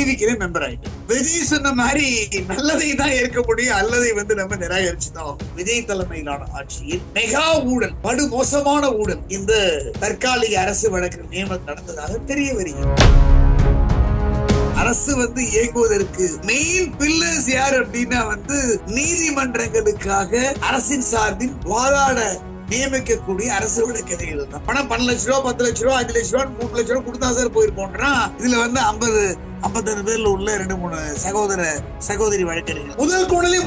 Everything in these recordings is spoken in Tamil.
டிவிக்கு மெம்பர் ஆயிட்டேன். விஜய் சொன்ன மாதிரி நல்லதை தான் ஏற்க முடியும், அல்லதை நம்ம நிராகரிச்சுதான். விஜய் தலைமையிலான ஆட்சியில் மெகா ஊழல், படு மோசமான ஊழல் இந்த தற்காலிக அரசு வழக்கு நியமனம் நடந்ததாக தெரிய வருகிறது. அரசு இயங்குவதற்கு மெயின் பில்லர்ஸ் யார் அப்படின்னா நீதிமன்றங்களுக்காக அரசின் சார்பில் வாதாட நியமிக்கக்கூடிய அரசு வழக்கறிஞர்கள் தான். பணம் 12 லட்சம் ரூபாய், 10 லட்சம் ரூபாய், 5 லட்சம் ரூபாய், 3 லட்சம் ரூபாய் கொடுத்தா சார் போயிருப்போம்னா இதுல 50-55 பேர்ல உள்ள 2-3 சகோதரி வழக்கறிஞர்கள் முதல் கோணலே.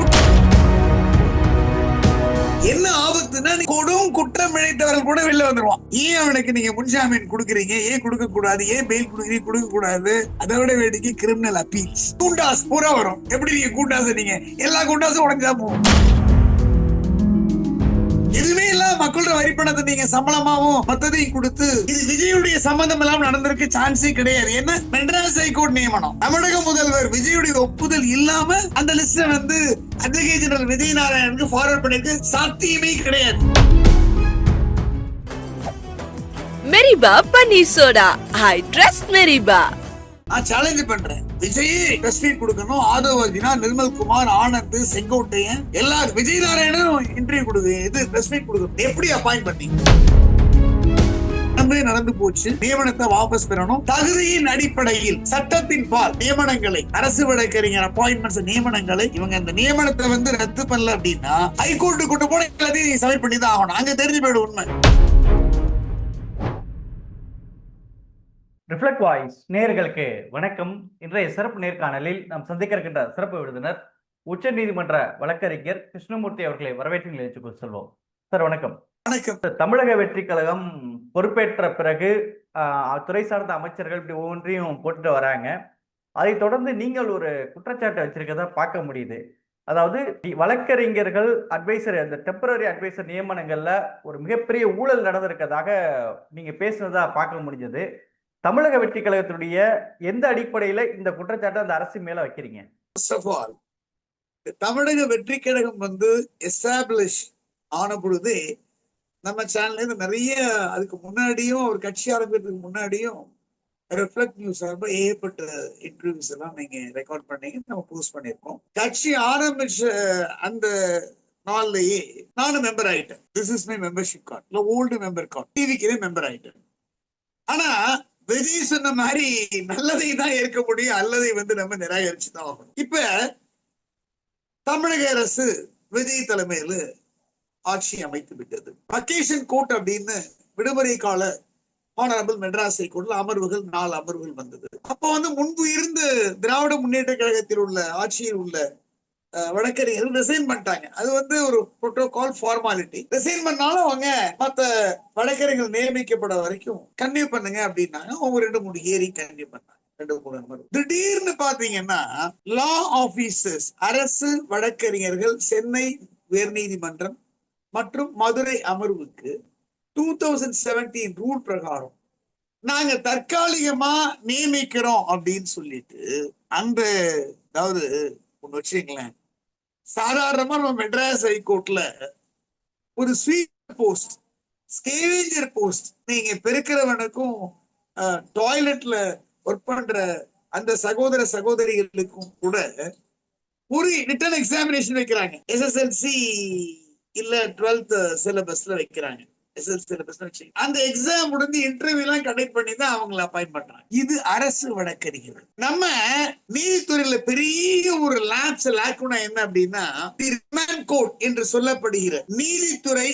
என்ன ஆபத்துனா கொடும் குற்றம் இழைத்தவர்கள் கூட வெளில வந்துருவான். ஏன் அவனுக்கு நீங்க முன்ஜாமீன் கொடுக்குறீங்க, ஏன் கொடுக்க கூடாது, ஏன் பெயில் கொடுக்க கூடாது, அதை விட வேடிக்கை கிரிமினல் அப்பீல்ஸ், கூண்டாஸ் பூரா வரும். எப்படி நீங்க கூண்டாஸ், நீங்க எல்லா கூண்டாஸும் உடஞ்சா போகும். எதுவுமே இல்ல, மக்களோட வரிப்பணத்தை நீங்க சம்பளமாவும் மத்ததையும் கொடுத்து இது விஜயுடைய சம்பந்தம் இல்லாம நடந்திருக்கு சான்ஸே கிடையாது. என்ன மெட்ராஸ் ஹைகோர்ட் நியமனம், தமிழக முதல்வர் விஜயுடைய ஒப்புதல் இல்லாம அந்த லிஸ்ட் அட்வொகேட் ஜெனரல் விஜய் நாராயணனுக்கு ஃபார்வர்ட் பண்ணிருக்கு, சாத்தியமே கிடையாது. மெரிபா பன்னீர் சோடா, ஐ ட்ரஸ்ட் மெரிபா. நான் சேலஞ்ச் பண்றேன், விஜய் பிரஸ் மீட் கொடுக்கணும், ஆதவ் அர்ஜுனா, நிர்மல் குமார், ஆனந்த், செங்கோட்டையன் எல்லாரும் விஜய் நாராயணனும் இன்டர்வியூ கொடுக்கு, பிரஸ் மீட் கொடுக்கணும். எப்படி அப்பாயிண்ட் பண்ணீங்க? நடந்து போச்சு. நியமனத்தை வாபஸ் பெறணும். தகுதியின் அடிப்படையில் சட்டத்தின் பால் நியமனங்களை, அரசு வழக்கறிஞர் அப்பாயின்மெண்ட்ஸ் நியமனங்களை இவங்க இந்த நியமனத்தை ரத்து பண்ணல அப்படின்னா ஹைகோர்ட்டு கொண்டு போன எல்லாத்தையும் சப்மிட் பண்ணி தான் ஆகணும். அங்க தெரிஞ்சு போயிடும் உண்மை. ரிஃப்ளெக்ட் வாய்ஸ் நேயர்களுக்கு வணக்கம். இன்றைய சிறப்பு நேர்காணலில் நாம் சந்திக்க இருக்கின்ற சிறப்பு விருந்தினர் உச்ச நீதிமன்ற வழக்கறிஞர் கிருஷ்ணமூர்த்தி அவர்களை வரவேற்று நிகழ்ச்சிக்கு செல்வோம். சார் வணக்கம். வணக்கம். தமிழக வெற்றி கழகம் பொறுப்பேற்ற பிறகு துறை சார்ந்த அமைச்சர்கள் இப்படி ஒவ்வொன்றையும் போட்டுட்டு வராங்க. அதை தொடர்ந்து நீங்கள் ஒரு குற்றச்சாட்டு வச்சிருக்கதா பார்க்க முடியுது. அதாவது வழக்கறிஞர்கள் அட்வைசர், அந்த டெம்பரரி அட்வைசர் நியமனங்கள்ல ஒரு மிகப்பெரிய ஊழல் நடந்திருக்கதாக நீங்க பேசுனதா பார்க்க முடிஞ்சது. தமிழக வெற்றி கழகத்தினுடைய எந்த அடிப்படையில இந்த குற்றச்சாட்டை அந்த அரசு மேல வைக்கிறீங்க? தமிழக வெற்றி கழகம் எஸ்டாப்ளிஷ் ஆன பொழுது நம்ம சேனல்ல நிறைய, அதுக்கு முன்னாடியும் ஒரு கட்சி ஆரம்பிக்கிறதுக்கு முன்னாடியும் ரிஃப்ளெக்ட் நியூஸ் ஏற்பட்ட இன்டர்வியூஸ் எல்லாம் நீங்க ரெக்கார்ட் பண்ணி நம்ம போஸ்ட் பண்ணிருக்கோம். கட்சி ஆரம்பிச்ச அந்த நாள்லயே நானும் மெம்பர் ஆயிட்டேன். This is my membership card, old member card, டிவிக்கு மெம்பர் ஆயிட்டேன். ஆனா விஜய் சொன்ன மாதிரி நல்லதை தான் ஏற்க முடியும், அல்லதை நம்ம நிராகரிச்சுதான் ஆகணும். இப்ப தமிழக அரசு விஜய் தலைமையில ஆட்சி அமைத்து விட்டது. வக்கேஷன் கோர்ட் அப்படின்னு விடுமுறை கால ஆனரபிள் மெட்ராஸ் ஹைகோர்ட்ல அமர்வுகள் 4 அமர்வுகள் வந்தது. அப்ப முன்பு இருந்த திராவிட முன்னேற்ற கழகத்தில் உள்ள ஆட்சியில் உள்ள வழக்கறிஞர்கள் ரிசைன் பண்ணிட்டாங்க. அது ஒரு புரோட்டோகால் ஃபார்மாலிட்டி. ரிசைன் பண்ணாலும் அவங்க மத்த வழக்கறிஞர்கள் நியமிக்கப்பட வரைக்கும் கன்டினியூ பண்ணுங்க அப்படின்னாங்க. அவங்க 2-3 ஹியரிங் கன்டினியூ பண்ணாங்க, 2-3 அமர்வு. திடீர்னு பாத்தீங்கன்னா லா ஆபீசர்ஸ், அரசு வழக்கறிஞர்கள் சென்னை உயர்நீதிமன்றம் மற்றும் மதுரை அமர்வுக்கு 2017 ரூல் பிரகாரம் நாங்க தற்காலிகமா நியமிக்கிறோம் அப்படின்னு சொல்லிட்டு அந்த, அதாவது ஒண்ணு வச்சுங்களேன், சாதாரணமா நம்ம மெட்ராஸ் ஹைகோர்ட்ல ஒரு ஸ்வீப் போஸ்ட், ஸ்கேவேஞ்சர் போஸ்ட், நீங்க பெருக்கிறவனுக்கும் டாய்லெட்ல ஒர்க் பண்ற அந்த சகோதர சகோதரிகளுக்கும் கூட ஒரு ரிட்டன் எக்ஸாமினேஷன் வைக்கிறாங்க. எஸ்எஸ்எல்சி இல்ல 12th சிலபஸ்ல வைக்கிறாங்க. அந்த எக்ஸாம் முடிஞ்சு இன்டர்வியூ எல்லாம் கண்டக்ட் பண்ணி தான் அவங்களை அப்பாயிண்ட் பண்றாங்க. இது அரசு வழக்கறிஞர்கள். நம்ம நீதித்துறையில பெரிய ஒரு லாக்குனா என்ன அப்படின்னா ரிமாண்ட் கோர்ட் என்று சொல்லப்படுகிற நீதித்துறை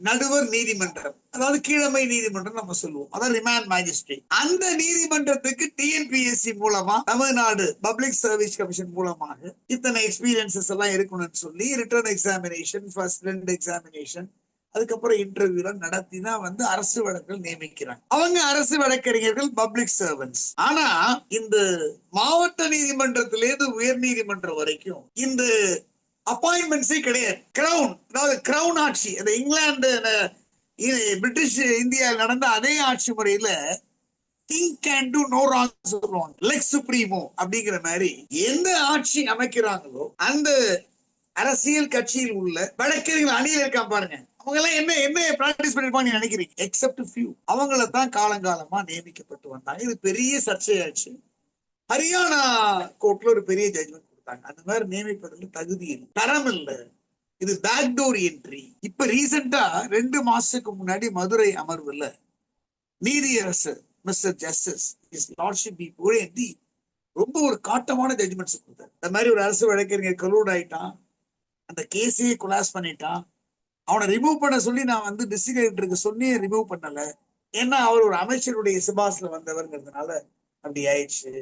நடுவர் நீதிமன்றம், அதாவது கீழமை நீதிமன்றம் நம்ம சொல்லுவோம், அதாவது ரிமாண்ட் மேஜிஸ்ட்ரேட். அந்த நீதிமன்றத்துக்கு டிஎன்பிஎஸ்சி மூலமா, தமிழ்நாடு பப்ளிக் சர்வீஸ் கமிஷன் மூலமாக இத்தனை எக்ஸ்பீரியன்சஸ் எல்லாம் இருக்கணும்னு சொல்லி ரிட்டர்ன் எக்ஸாமினேஷன், ஃபர்ஸ்ட் 2 எக்ஸாமினேஷன், அதுக்கப்புறம் இன்டர்வியூ எல்லாம் நடத்தி தான் அரசு வழக்கறிஞர்கள் நியமிக்கிறாங்க. அவங்க அரசு வழக்கறிஞர்கள் பப்ளிக் சர்வன்ஸ். ஆனா இந்த மாவட்ட நீதிமன்றத்திலேருந்து உயர் நீதிமன்றம் வரைக்கும் இந்த அப்பாயின்மெண்ட்ஸே கிடையாது. கிரவுன், அதாவது கிரவுன் ஆட்சி, அந்த இங்கிலாந்து பிரிட்டிஷ் இந்தியாவில் நடந்த அதே ஆட்சி முறையில king can to know wrong சொல்லுவாங்க, லெக்ஸ் சுப்ரீமோ அப்படிங்கிற மாதிரி எந்த ஆட்சி அமைக்கிறாங்களோ அந்த அரசியல் கட்சியில் உள்ள வழக்கறிஞர்கள் அணியில் இருக்கான் பாருங்க, அவங்க எல்லாம் என்ன பிராக்டிஸ் பண்ணிருப்பாங்க நினைக்கிறீங்க? எக்ஸப்ட் ஃபியூ அவங்கள தான் காலங்காலமா நியமிக்கப்பட்டு வந்தாங்க. இது பெரிய சர்ச்சையாச்சு. ஹரியானா கோர்ட்ல ஒரு பெரிய ஜட்ஜ்மெண்ட் கொடுத்தாங்க. அந்த மாதிரி நியமிப்பதில் தகுதி இல்லை, தரம் இல்லை, இது பேக்டோர் என்ட்ரி. இப்ப ரீசெண்டா 2 மாசத்துக்கு முன்னாடி மதுரை அமர்வுல நீதியரசர் mister justice his lordship Pugazhendhi ரொம்ப ஒரு காட்டமான ஜட்ஜ்மெண்ட்ஸ் கொடுத்தார். இந்த மாதிரி ஒரு அரசு வழக்கறிஞர் கலூட் ஆயிட்டான், அந்த கேஸையே கொலாஸ் பண்ணிட்டான், அவனை ரிமூவ் பண்ண சொல்லி நான் வந்து டிஸ்ட்ரிக்ட் கலெக்டருக்கு சொல்லி ரிமூவ் பண்ணல, ஏன்னா அவர் ஒரு அமைச்சருடைய சிபாஸ்ல வந்தவர்ங்கிறதுனால அப்படி ஆயிடுச்சு.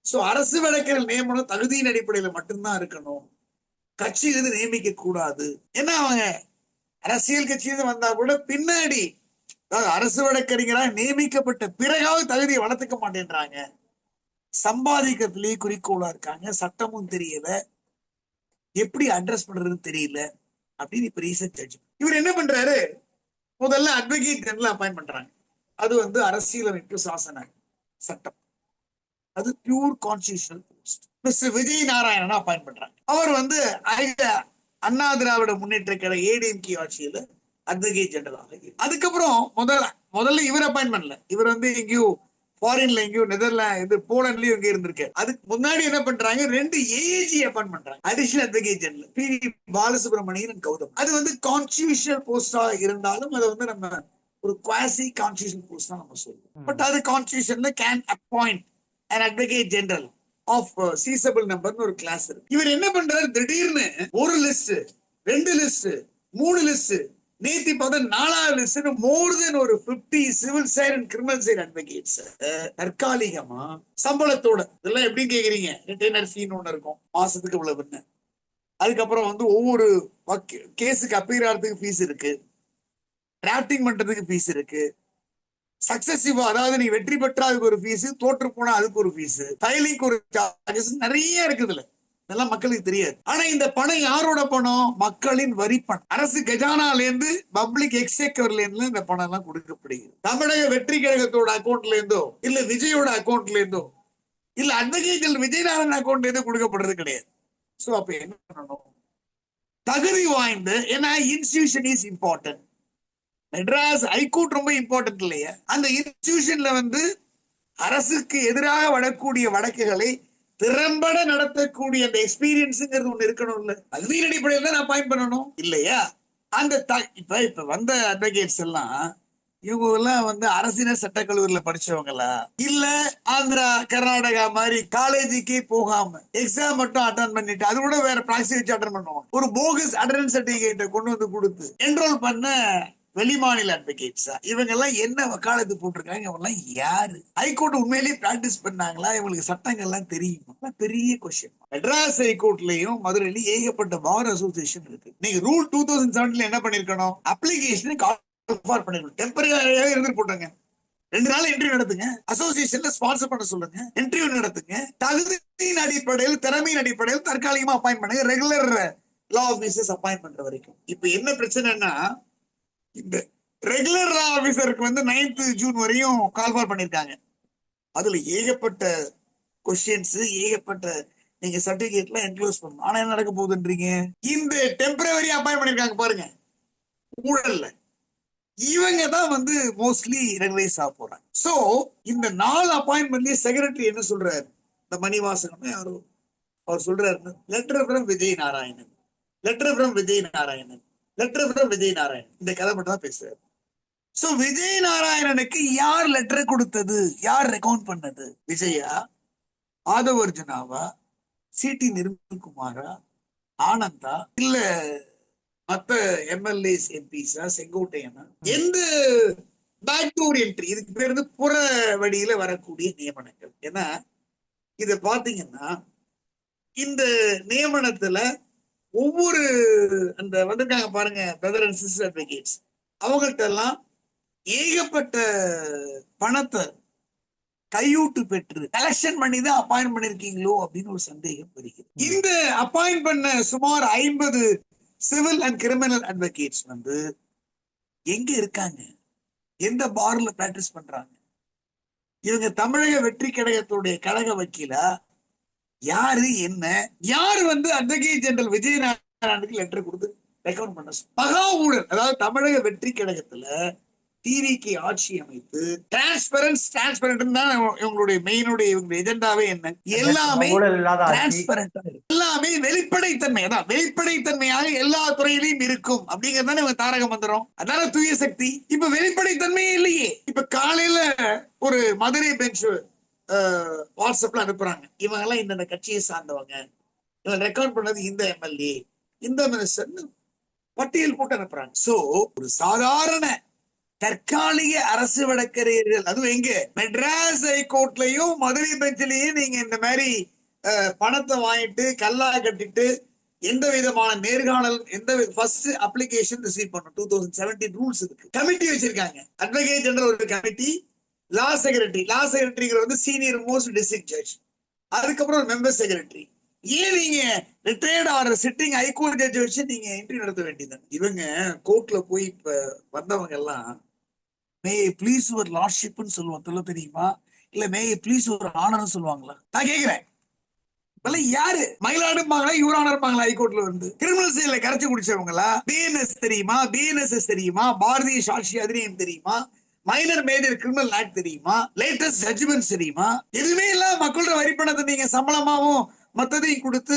சோ அரசு வழக்கறிஞர் நியமனம் தகுதியின் அடிப்படையில மட்டும்தான் இருக்கணும், கட்சியிலிருந்து நியமிக்க கூடாது. ஏன்னா அவங்க அரசியல் கட்சியிலிருந்து வந்தா கூட பின்னாடி அதாவது அரசு வழக்கறிஞராக நியமிக்கப்பட்ட பிறகாவது தகுதியை வளர்த்துக்க மாட்டேன்றாங்க, சம்பாதிக்கிறதுலயே குறிக்கோளா இருக்காங்க, சட்டமும் தெரியல, எப்படி அட்ரஸ் பண்றதுன்னு தெரியல அப்படின்னு இப்ப ரீசன்ட் ஜட்ஜ். இவர் என்ன பண்றாரு, முதல்ல அட்வொகேட் ஜெனரல் அப்பாயிண்ட் பண்றாங்க. அது வந்து அரசியலமைப்பு சாசன சட்டம், அது pure constitutional post. Mister Vijay Narayanan appoint பண்றாங்க. அவர் வந்து அண்ணா திராவிட முன்னேற்ற கழக ஏடிஎம்கே ஆட்சியில அட்வொகேட் ஜெனரல். அதுக்கப்புறம் முதல்ல இவர் அப்பாயிண்ட் பண்ணல, இவர் வந்து எங்கேயோ ஃபாரின்ல எங்கேயோ நெதர்லாந்து போலண்ட்லயும் எங்க இருந்திருக்கு. அதுக்கு முன்னாடி என்ன பண்றாங்க, 2 ஏஏஜி அப்பாயிண்ட் பண்றாங்க, additional advocate general, B Balasubramanian Gautham. அது வந்து கான்ஸ்டிடியூஷனல் போஸ்டா இருந்தாலும் அதை வந்து நம்ம ஒரு குவாசி கான்ஸ்டிடியூஷனல் போஸ்ட் தான் நம்ம சொல்லுவோம். பட் அது கான்ஸ்டிடியூஷன்ல can appoint an advocate general of sizeable நம்பர்னு ஒரு கிளாஸ் இருக்கு. இவர் என்ன பண்றாரு, திடீர்னு ஒரு லிஸ்ட், 2 லிஸ்ட், 3 லிஸ்ட், நேத்தி பார்த்தா 4வது லிஸ்ட், மோர் தென் ஒரு 50 civil side and criminal side advocates தற்காலிகமா சம்பளத்தோட. இதெல்லாம் எப்படி கேக்குறீங்க, ரிட்டைனர் ஃபீன்னு ஒண்ணு இருக்கும், மாசத்துக்கு இவ்வளவுன்னு. அதுக்கப்புறம் வந்து ஒவ்வொரு கேஸுக்கு அப்பீர் ஆகிறதுக்கு ஃபீஸ் இருக்கு, டிராப்டிங் பண்றதுக்கு ஃபீஸ் இருக்கு, சக்சசிவா அதாவது நீ வெற்றி பெற்றா அதுக்கு ஒரு ஃபீஸ், தோற்று போனா அதுக்கு ஒரு ஃபீஸ், ஃபைலிங்க்கு ஒரு சார்ஜஸ், நிறைய இருக்குதுல. இதெல்லாம் மக்களுக்கு தெரியாது. ஆனா இந்த பணம் யாரோட பணம், மக்களின் வரி பணம். அரசு கஜானால இருந்து, பப்ளிக் எக்ஸ்சேக்கர்ல இருந்து இந்த பணம் எல்லாம் கொடுக்கப்படுகிறது. தமிழக வெற்றி கழகத்தோட அக்கௌண்ட்ல இருந்தோ, இல்ல விஜயோட அக்கௌண்ட்ல இருந்தோ, இல்ல அட்வொகேட் விஜயநாராயணன் அக்கௌண்ட்ல இருந்தோ கொடுக்கப்படுறது கிடையாது. சோ அப்ப என்ன பண்ணணும், தகுதி வாய்ந்த, ஏன்னா institution is important. Madras high court ரொம்ப இம்பார்ட்டன்ட் இல்லையா, அந்த இன்ஸ்டிடியூஷன்ல வந்து அரசுக்கு எதிராக வரக்கூடிய வழக்குகளை திறம்பட நடத்தக்கூடிய அந்த எக்ஸ்பீரியன்ஸ்ங்கிறது ஒண்ணு இருக்கணும் இல்ல, கல்வியின் அடிப்படையில் தான் அப்பாயிண்ட் பண்ணணும் இல்லையா. அந்த இப்ப வந்த அட்வொகேட்ஸ் எல்லாம் இவங்க எல்லாம் வந்து அரசினர் சட்டக்கல்லூரியில படிச்சவங்களா, இல்ல ஆந்திரா கர்நாடகா மாதிரி காலேஜுக்கே போகாம எக்ஸாம் மட்டும் அட்டன் பண்ணிட்டு அது கூட வேற ப்ராக்சி வச்சு அட்டன் பண்ணுவாங்க, ஒரு போகஸ் அட்டெண்டன்ஸ் சர்டிபிகேட்டை கொண்டு வந்து கொடுத்து என்ரோல் பண்ண வெளிமாநில அட்வொகேட்ஸா, இவங்க எல்லாம் என்ன வக்காலத்து போட்டிருக்காங்க, இவங்க எல்லாம் யாரு, ஹைகோர்ட் உண்மையிலேயே பிராக்டிஸ் பண்ணாங்களா, இவங்களுக்கு சட்டங்கள் எல்லாம் தெரியுமா, பெரிய கொஸ்டின். மெட்ராஸ் ஹைகோர்ட்லயும் மதுரையிலயும் ஏகப்பட்ட பார் அசோசியேஷன் இருக்கு. நீங்க ரூல் 2007 என்ன பண்ணிருக்கணும், அப்ளிகேஷன் பண்ணிருக்கணும், டெம்பரரியாவே இருந்துட்டு போட்டாங்க, 2 நாள் இன்டர்வியூ நடத்துங்க, அசோசியேஷன்ல ஸ்பான்சர் பண்ண சொல்லுங்க, இன்டர்வியூ நடத்துங்க, தகுதியின் அடிப்படையில் திறமையின் அடிப்படையில் தற்காலிகமா அப்பாயிண்ட் பண்ணுங்க, ரெகுலர் லா ஆபீசர்ஸ் அப்பாயிண்ட் பண்ற வரைக்கும். இப்ப என்ன பிரச்சனைன்னா, இந்த ரெகுலர் லா ஆபீசருக்கு வந்து 9th ஜூன் வரையும் கால்பார் பண்ணிருக்காங்க. அதுல ஏகப்பட்ட கொஸ்டின்ஸ், ஏகப்பட்ட நீங்க சர்டிபிகேட்ல என்க்ளோஸ் பண்ணணும். ஆனா என்ன நடக்க போகுதுன்றீங்க, இந்த டெம்பரரி அப்பாயிண்ட் பண்ணிருக்காங்க பாருங்க ஊழல்ல, இவங்க தான் வந்து மோஸ்ட்லி ரெகுலைஸ் ஆக போறாங்க. சோ இந்த 4 அப்பாயின்மெண்ட்லயே செக்ரட்டரி என்ன சொல்றாரு, இந்த மணிவாசகமே அவர் சொல்றாரு, letter from Vijay Narayanan, letter from Vijay Narayanan, letter from Vijay Narayanan, இந்த கதை மட்டும் தான் பேசுறாரு. சோ விஜய் நாராயணனுக்கு யார் லெட்டர் கொடுத்தது, யார் ரெக்கவுண்ட் பண்ணது, விஜயா, ஆதவர்ஜுனாவா, சிடி நிர்மல்குமாரா, ஆனந்தா, இல்ல மத்த எம்எல்ஏஸ் எம்பிஸா, செங்கோட்டையனா, எந்த பேக்டோர் என்ட்ரி, இதுக்கு பேர் வந்து புற வழியில வரக்கூடிய நியமனங்கள். ஏன்னா இத பாத்தீங்கன்னா இந்த நியமனத்துல ஒவ்வொரு அந்த வந்திருக்காங்க பாருங்க பிரதர் அண்ட் சிஸ்டர் அட்வொகேட்ஸ், அவங்கள்ட்ட எல்லாம் ஏகப்பட்ட பணத்தை கையூட்டு பெற்று கலெக்ஷன் பண்ணி தான் அப்பாயிண்ட் பண்ணிருக்கீங்களோ அப்படின்னு ஒரு சந்தேகம் வருகிறது. இந்த அப்பாயிண்ட் பண்ண சுமார் 50 சிவில் அண்ட் கிரிமினல் அட்வொகேட்ஸ் வந்து எங்க இருக்காங்க, எந்த பார்ல பிராக்டிஸ் பண்றாங்க, இவங்க தமிழக வெற்றி கழகத்துடைய கழக வக்கீலா, யாரு என்ன, யாரு வந்து அட்வொகேட் ஜெனரல் விஜய் நாராயணனுக்கு லெட்டர் கொடுத்து ரெக்கமெண்ட் பண்ண மகா ஊழல். அதாவது தமிழக வெற்றி கழகத்துல டிவிக்கு ஆட்சி அமைத்து டிரான்ஸ்பரண்ட் தான் இவங்களுடைய மெயினுடைய இவங்களுடைய எஜெண்டாவே என்ன, எல்லாமே ஊழல் இல்லாத ஆட்சி. டிரான்ஸ்பரண்டா எல்லாமே வெளிப்படைத்தன்மை, அதான் வெளிப்படைத்தன்மையாக எல்லா துறையிலையும் இருக்கும் அப்படிங்கறதானே இவங்க தாரக மந்திரம். அதனால தூய சக்தி. இப்ப வெளிப்படைத்தன்மையே இல்லையே. இப்ப காலையில ஒரு மதுரை பெஞ்ச் வாட்ஸ்அப்ல அனுப்புறாங்க, இவங்க எல்லாம் இந்த கட்சியை சார்ந்தவங்க, இவங்க ரெக்கார்ட் பண்ணது இந்த எம்எல்ஏ இந்த மினிஸ்டர் பட்டியல் போட்டு அனுப்புறாங்க. சோ ஒரு சாதாரண தற்காலிக அரசு வழக்கறிஞர்கள், அதுவும் எங்க மெட்ராஸ் ஹைகோர்ட்லயும் மதுரை பெஞ்சிலையும் நீங்க இந்த மாதிரி பணத்தை வாங்கிட்டு கல்லா கட்டிட்டு எந்த விதமான நேர்காணல் ஃபர்ஸ்ட் அப்ளிகேஷன் ரிசீவ் பண்ணும். 2017 ரூல்ஸ் இருக்கு. கமிட்டி வச்சிருக்காங்க, அட்வொகேட் ஜெனரல் ஒரு கமிட்டி, லா செக்ரட்டரிங்கிற வந்து சீனியர் மோஸ்ட் டிஸ்ட்ரிக்ட் ஜட்ஜ், அதுக்கப்புறம் ஒரு மெம்பர் செக்ரட்டரி. ஏன் நீங்க ரிட்டையர்ட் ஆகிற சிட்டிங் ஹைகோர்ட் ஜட்ஜ் வச்சு நீங்க இன்டர்வியூ நடத்த வேண்டியது? இவங்க கோர்ட்ல போய் இப்ப வந்தவங்க எல்லாம் மே ப்ளீஸ் ஒரு லார்ட்ஷிப்னு சொல்லுவாங்க, தெரியுமா? இல்ல மே ப்ளீஸ் ஒரு ஆனர்னு சொல்லுவாங்களா? நான் கேக்குறேன், யாரு மயிலாடுப்பாங்களா யூரானர்பாங்களா? ஹைகோர்ட்ல வந்து கிரிமினல் செயல கரைச்சு குடிச்சவங்களா? பிஎன்எஸ் தெரியுமா? பிஎன்எஸ்எஸ் தெரியுமா? பாரதிய சாட்சி அதிநியம் தெரியுமா? மைனர் மேஜர் கிரிமினல் ஆக்ட் தெரியுமா? லேட்டஸ்ட் ஜட்ஜ்மெண்ட்ஸ் தெரியுமா? எதுவுமே இல்ல மக்களோட வரிப்பணத்தை நீங்க சம்பளமாவும் மத்ததையும் கொடுத்து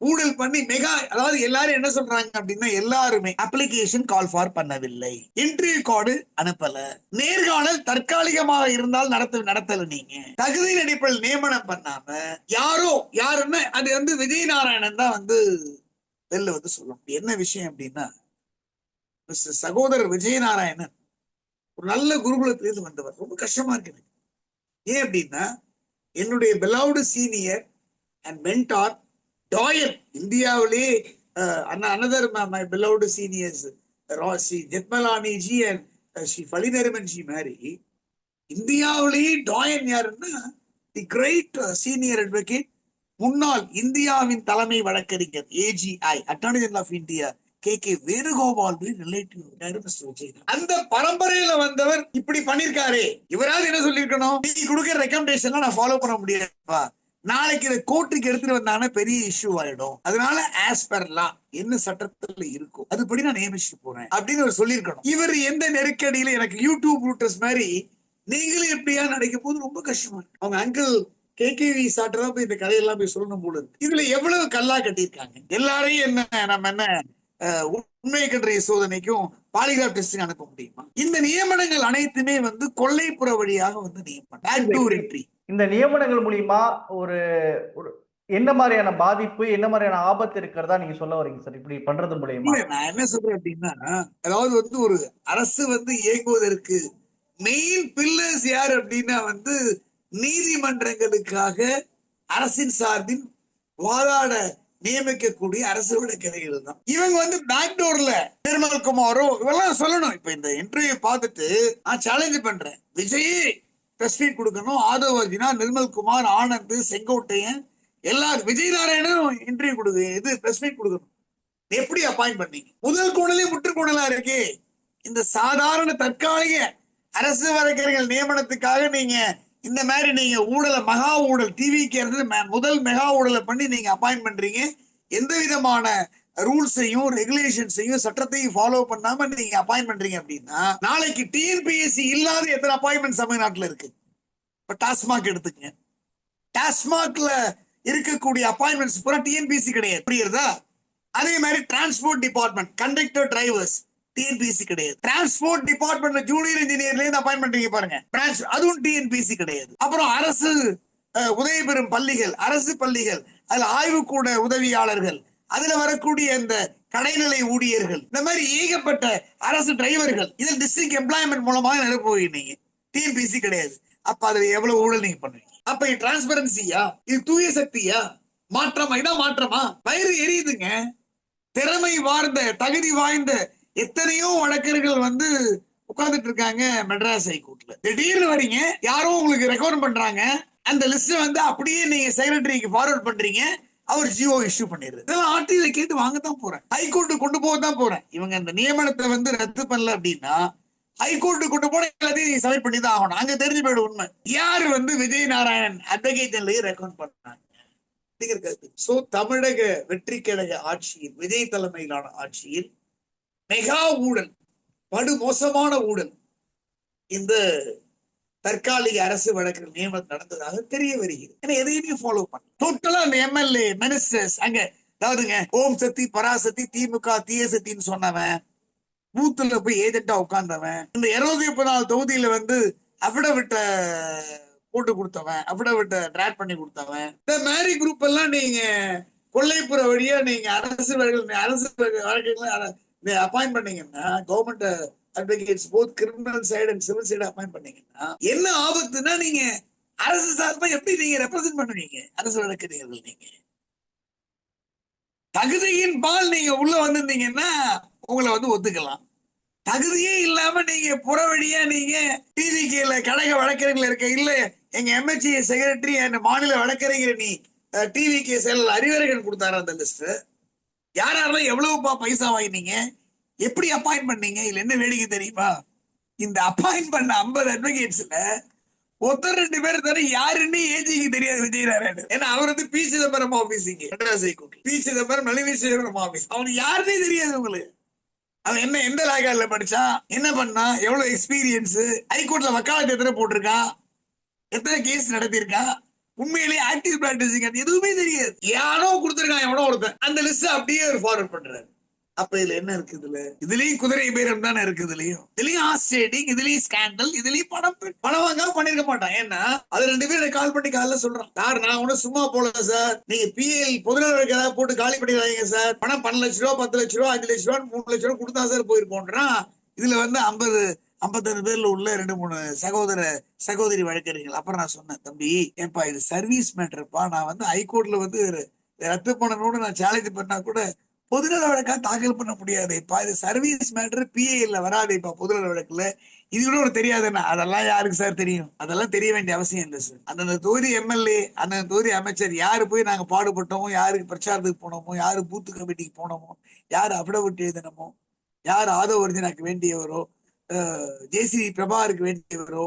ஊழல் பண்ணி மெகா, அதாவது எல்லாரும் என்ன சொல்றாங்க அப்படின்னா, எல்லாருமே அப்ளிகேஷன் கால் ஃபார் பண்ணவில்லை, இன்டர்வியூ கார்டு அனுப்பல, நேர்காணல் தற்காலிகமாக இருந்தால் நடத்தல, நீங்க தகுதியின் அடிப்படையில் நியமனம் பண்ணாம யாருன்னு அது வந்து விஜய் நாராயணன் தான் வந்து வெளில வந்து சொல்லும். என்ன விஷயம் அப்படின்னா, சகோதரர் விஜய் நாராயணன் ஒரு நல்ல குருகுலத்திலிருந்து வந்தவர். ரொம்ப கஷ்டமா இருக்கு. ஏன் அப்படின்னா, என்னுடைய பெலவ்டு சீனியர் அண்ட் மென்டார் டாயன், இந்தியாவிலே another my beloved seniors, Sri Jethmalani G and Sri ஃபலிநரிமன் G மாதிரி இந்தியாவிலேயே டாயன் யாருன்னா தி கிரேட் சீனியர் அட்வொகேட், முன்னாள் இந்தியாவின் தலைமை வழக்கறிஞர் AGI attorney general of India K Venugopal relative. அந்த பரம்பரையில வந்தவர் இப்படி பண்ணிருக்காரு. இவராது என்ன சொல்லிருக்கணும், நீ கொடுக்கிற ரெக்கமெண்டேஷன் நான் ஃபாலோ பண்ண முடியாதுப்பா, நாளைக்கு இதை கோர்ட்டுக்கு எடுத்துட்டு வந்தாங்கன்னா பெரிய இஷ்யூ ஆயிடும், அதனால ஆஸ் பர் லா என்ன சட்டத்துல இருக்கும் அதுபடி நான் நியமிச்சுட்டு போறேன் அப்படின்னு அவர் சொல்லியிருக்கணும். இவர் எந்த நெருக்கடியில எனக்கு யூடியூப் ரூட்டர்ஸ் மாதிரி நீங்களும் எப்படியா நினைக்கும் போது ரொம்ப கஷ்டமா இருக்கு. அவங்க அங்கிள் கேகேவி சாட்டதான் போய் இந்த கதையெல்லாம் போய் சொல்லணும் போல இருக்கு. இதுல எவ்வளவு கல்லா கட்டியிருக்காங்க. எல்லாரையும் என்ன நம்ம என்ன உண்மை கட்டுரை சோதனைக்கும் பாலிகிராப் டெஸ்டிங் அனுப்ப முடியுமா? இந்த நியமனங்கள் அனைத்துமே வந்து கொள்ளைப்புற வழியாக வந்து நியமனம். இந்த நியமனங்கள் மூலியமா ஒரு என்ன மாதிரியான பாதிப்பு, என்ன மாதிரியான ஆபத்து இருக்கிறதா நீங்க சொல்ல வரீங்க சார் இப்படி பண்றது மூலியமா? நான் என்ன சொல்றேன் அப்படின்னா, அதாவது வந்து ஒரு அரசு வந்து இயங்குவதற்கு மெயின் பில்லர்ஸ் யார் அப்படின்னா வந்து நீதிமன்றங்களுக்காக அரசின் சார்பில் வாதாட நியமிக்கக்கூடிய அரசு வழக்கறிஞர்கள் தான். இவங்க வந்து பேக்டோர்ல நிர்மல் குமாரோ இவெல்லாம் சொல்லணும். இப்ப இந்த இன்டர்வியூ பார்த்துட்டு நான் சேலஞ்ச் பண்றேன், விஜய் பிரஸ் மீட் கொடுக்கணும், ஆதவ் அர்ஜுனா, நிர்மல் குமார், ஆனந்த், செங்கோட்டையன் எல்லாரும், விஜய் நாராயணனும் இன்டர்வியூ கொடுக்கு பிரஸ் மீட் கொடுக்கணும். எப்படி அப்பாயிண்ட் பண்ணீங்க? முதல் கோணலே முற்றுக்கோணலா இருக்கு. இந்த சாதாரண தற்காலிக அரசு வழக்கறிஞர்கள் நியமனத்துக்காக நீங்க இந்த மாதிரி நீங்க ஊழலை, மகா ஊழல், டிவிக்கு முதல் மெகா ஊழலை பண்ணி நீங்க அப்பாயிண்ட் பண்றீங்க. எந்த விதமான ரூல்ஸையும் ரெகுலேஷன்ஸையும் சட்டத்தையும் ஃபாலோ பண்ணாம நீங்க அப்பாயிண்ட் பண்றீங்க அப்படின்னா, நாளைக்கு டிஎன்பிஎஸ்சி இல்லாத எத்தனை அப்பாயின்மெண்ட் தமிழ்நாட்டில் இருக்கு? இப்ப டாஸ்மாக் எடுத்துக்கங்க, டாஸ்மாக்ல இருக்கக்கூடிய அப்பாயின்மெண்ட்ஸ் பூரா டிஎன்பிஎஸ்சி கிடையாது, புரியுறதா? அதே மாதிரி transport department conductor drivers TNPSC கிடையாது. டிரான்ஸ்போர்ட் டிபார்ட்மெண்ட் ஜூனியர் இன்ஜினியர்ல இருந்து அப்பாயின்ட் பண்றீங்க பாருங்க, அதுவும் டிஎன்பிஎஸ்சி கிடையாது. அப்புறம் அரசு உதவி பெறும் பள்ளிகள், அரசு பள்ளிகள், அதுல ஆய்வுக்கூட உதவியாளர்கள், அதுல வரக்கூடிய இந்த கடைநிலை ஊழியர்கள், இந்த மாதிரி ஏகப்பட்ட அரசு டிரைவர்கள், இதில் டிஸ்ட்ரிக்ட் எம்ப்ளாய்மெண்ட் மூலமாக நிரப்புவீங்க, டிஎன்பிஎஸ்சி கிடையாது. அப்ப அதுல எவ்வளவு ஊழல் நீங்க பண்ணுவீங்க? அப்ப இது டிரான்ஸ்பரன்சியா? இது தூய சக்தியா? மாற்றமா? இதான் மாற்றமா? வயிறு எரியுதுங்க. திறமை வாய்ந்த, தகுதி வாய்ந்த எத்தனையோ வழக்கறிஞர்கள் வந்து உட்கார்ந்துட்டு இருக்காங்க மெட்ராஸ் ஹைகோர்ட்ல. திடீர்னு வரீங்க, யாரோ உங்களுக்கு ரெக்கமெண்ட் பண்றாங்க, அந்த லிஸ்ட் வந்து அப்படியே நீங்க செக்ரட்டரிக்கு ஃபார்வர்ட் பண்றீங்க, அவர் ஜிஓ இஷ்யூ பண்ணிடுறது. இதெல்லாம் ஆர்டிஐ கேட்டு வாங்கத்தான் போறேன், ஹைகோர்ட்டு கொண்டு போகத்தான் போறேன். இவங்க அந்த நியமனத்தை வந்து ரத்து பண்ணல அப்படின்னா ஹைகோர்ட்டு கொண்டு போன எல்லாத்தையும் சப்மிட் பண்ணி தான் ஆகணும். அங்க தெரிஞ்சு போயிடும் உண்மை. யாரு வந்து விஜய் நாராயணன் அட்வொகேட் ரெக்கமெண்ட் பண்றாங்க? சோ தமிழக வெற்றி கழக ஆட்சியில், விஜய் தலைமையிலான ஆட்சியில் மெகா ஊழல், படு மோசமான ஊழல், இந்த தற்காலிக அரசு வழக்கு நியமனம் நடந்ததாக தெரிய வருகிறது. ஏன்னா எதையுமே ஃபாலோ பண்ண டோட்டலா அந்த எம்எல்ஏ மினிஸ்டர்ஸ் அங்க, அதாவதுங்க ஓம் சக்தி பராசக்தி திமுக தீய சக்தின்னு சொன்னவன், பூத்துல போய் ஏஜென்டா உட்கார்ந்தவன், இந்த 234 தொகுதியில வந்து அபிடவிட்ட போட்டு கொடுத்தவன், அபிடவிட்ட டிராட் பண்ணி கொடுத்தவன், இந்த மாதிரி குரூப் எல்லாம் நீங்க கொல்லைப்புற வழியா நீங்க அரசு வழக்குகளை அப்பாயிண்ட் பண்ணீங்கன்னா, government advocates both criminal side and civil side appoint பண்ணீங்கன்னா என்ன ஆபத்துன்னா, நீங்க அரசு சார்பா எப்படி நீங்க ரெப்ரசென்ட் பண்ணுவீங்க? அரசு வழக்கறிஞர்கள் நீங்க தகுதியின் பால் நீங்க உள்ள வந்திருந்தீங்கன்னா உங்களை வந்து ஒத்துக்கலாம். தகுதியே இல்லாம நீங்க புற வழியா நீங்க டிவிகேல கழக வழக்கறிஞர்கள் இருக்க, இல்ல எங்க எம்எச்சி செக்ரட்டரி அண்ட் மாநில வழக்கறிஞர் நீ டிவிகே செயலர் அறிவுரைகள் கொடுத்தாரு அந்த லிஸ்ட். யாரெல்லாம் எவ்வளவுப்பா பைசா வாங்கினீங்க, எப்படி அப்பாயிண்ட் பண்ணீங்க? இல்ல என்ன வேடிக்கை தெரியுமா, இந்த அப்பாயிண்ட் பண்ண 50 அட்வொகேட்ஸ்ல ஒருத்தர் 2 பேர் தவிர யாருன்னு ஏஜிக்கு தெரியாது விஜயநாராயணன். ஏன்னா அவர் வந்து பி சிதம்பரம் ஆபீஸிங்க, Madras high court P Chidambaram Nalini Chidambaram office. அவனுக்கு யாருன்னே தெரியாது உங்களுக்கு. அவன் என்ன எந்த லாகார்ல படிச்சா, என்ன பண்ணா, எவ்வளவு எக்ஸ்பீரியன்ஸ், ஹைகோர்ட்ல வக்காலத்து எத்தனை போட்டிருக்கான், எத்தனை கேஸ் நடத்திருக்கான், உண்மையிலேயே ஆக்டிவ் பிராக்டிசிங் எதுவுமே தெரியாது. யாரோ கொடுத்திருக்கான் எவனோ ஒருத்தன், அந்த லிஸ்ட் அப்படியே ஒரு ஃபார்வர்ட் பண்றாரு. அப்ப இதுல என்ன இருக்கு? இதுலயும் குதிரை பேரம் தானே இருக்கு, இதுலயும் ஆஸ்ட்ரேடிங், இதுலயும் ஸ்கேண்டல், இதுலயும் பணம் வாங்க பண்ணிருக்க மாட்டான். ஏன்னா அது 2 பேரும் கால் பண்ணி காலைல சொல்றான், சார் நான் ஒன்னும் சும்மா போல சார், நீங்க பிஎல் பொதுநலருக்கு ஏதாவது போட்டு காலி பண்ணிடுறாங்க சார், பணம் 12 லட்ச ரூபா 10 லட்ச ரூபா 5 லட்ச ரூபா 3 லட்ச ரூபா கொடுத்தா சார் போயிருக்கோன்றான். இதுல வந்து 55 பேர்ல உள்ள 2-3 சகோதரி வழக்கறிஞர்கள். அப்புறம் நான் சொன்னேன், தம்பி ஏன்பா இது சர்வீஸ் மேட்டர்ப்பா, நான் வந்து ஹைகோர்ட்ல வந்து ரத்து பண்ணணும்னு நான் சேலஞ்ச் பண்ணா கூட பொதுநல வழக்கா தாக்கல் பண்ண முடியாது. இது சர்வீஸ் மேட்டர் பிஏல வராது. இப்ப பொதுநல வழக்குல இது கூட ஒரு தெரியாதுன்னா அதெல்லாம் யாருக்கு சார் தெரியும்? அதெல்லாம் தெரிய வேண்டிய அவசியம் இல்லை சார். அந்தந்த தொகுதி எம்எல்ஏ, அந்தந்த தொகுதி அமைச்சர் யாரு போய் நாங்க பாடுபட்டோமோ, யாருக்கு பிரச்சாரத்துக்கு போனோமோ, யாரு பூத்து கமிட்டிக்கு போனோமோ, யாரு அபிடவிட் எழுதினமோ, யார் ஆதவ ஒரிஜினாக்கு வேண்டியவரோ, ஜேசி பிரபாகருக்கு வேண்டியவரோ,